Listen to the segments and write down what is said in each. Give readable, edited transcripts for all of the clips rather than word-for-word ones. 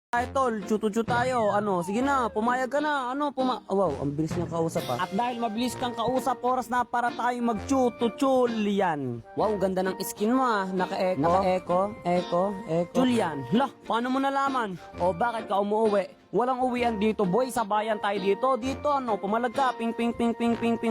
Ay tol, chutu-chu tayo. Ano, sige na, pumayag ka na. Wow, ang bilis niyang kausap ha. At dahil mabilis kang kausap, oras na para tayo mag-chutu-chul yan. Wow, ganda ng skin mo ah. Naka-echo. Julian, lah, paano mo nalaman? O bakit ka umuwi? Walang uwian dito, boy. Sabayan tayo dito. Dito, pumalag ka. Ping.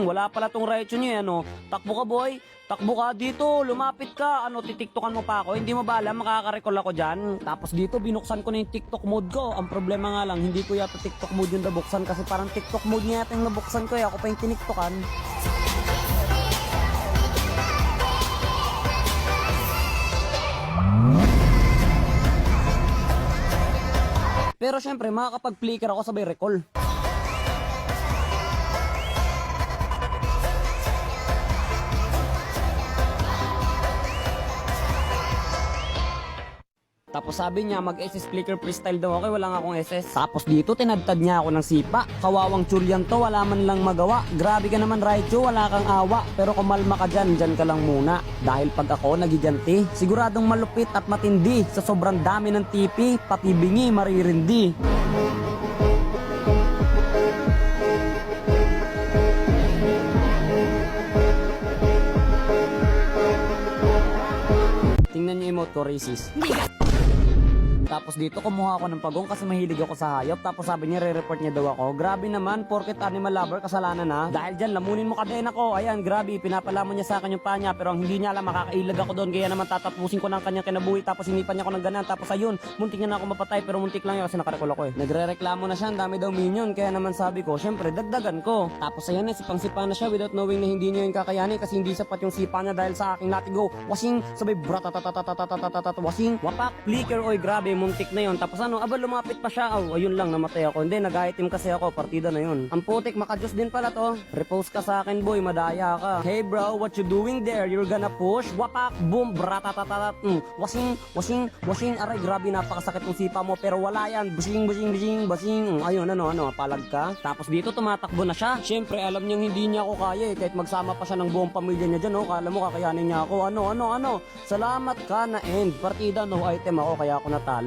Wala pala tong right niyo, ano. Takbo ka, boy. Takbo ka dito. Lumapit ka. Titiktokan mo pa ako. Hindi mo ba alam, makaka-recall ako dyan. Tapos dito, binuksan ko na yung TikTok mode ko. Ang problema nga lang, hindi ko yata TikTok mode yung nabuksan kasi parang TikTok mode niya yata yung nabuksan ko. Ako pa yung tiniktokan. Pero syempre, makakapag-flicker ako sabay recall. Tapos sabi niya, mag-SS flicker freestyle daw ako, wala nga akong SS. Tapos dito, tinadtad niya ako ng sipa. Kawawang Julian to, wala man lang magawa. Grabe ka naman, Raicho, wala kang awa. Pero kumalma ka dyan ka lang muna. Dahil pag ako nagiganti, siguradong malupit at matindi. Sa sobrang dami ng tipi, pati bingi maririndi. Tingnan niyo emote ko, racist. Tapos dito kumuha ako ng pagong kasi mahilig ako sa hayop. Tapos sabi niya re-report niya daw ako. Grabe naman, porket animal lover, kasalanan na. Dahil dyan, lamunin mo kadena ko. Ayan, grabe, pinapalamon niya sa akin yung panya. Pero ang hindi niya alam, makakailag ako doon. Kaya naman tatapusin ko ng kanyang kinabuhi. Tapos hinipan niya ako ng ganan. Tapos ayun, muntik niya na ako mapatay. Pero muntik lang yun kasi nakarekol ako eh. Nagre-reklamo na siya, ang dami daw minion. Kaya naman sabi ko, syempre, dagdagan ko. Tapos ayan, sipang-sipa na siya without knowing na hindi niya yung kakayanin. Kasi hindi sapat yung sipa niya dahil sa aking latigo. Wasing, sabay bratatatatatatatatatat. Wasing, wapak, flicker, oy, grabe, muntik na yun. Tapos lumapit pa siya. Ayun lang, namatay ako. Hindi, nag-item kasi ako, partida na yun. Ang putik, makajus din pala to. Repost ka sa akin, boy, madaya ka. Hey bro, what you doing there? You're gonna push? Wapak, boom, bratatatat. Wasing, aray, grabe, napakasakit ng sipa mo. Pero wala yan. Basing. Ayun, palag ka. Tapos dito, tumatakbo na siya. Siyempre, alam niyang hindi niya ako kaya eh. Kahit magsama pa siya ng buong pamilya niya dyan, kala mo kakayanin niya ako. Salamat ka na end. Partida, no item ako, kaya ako natalo.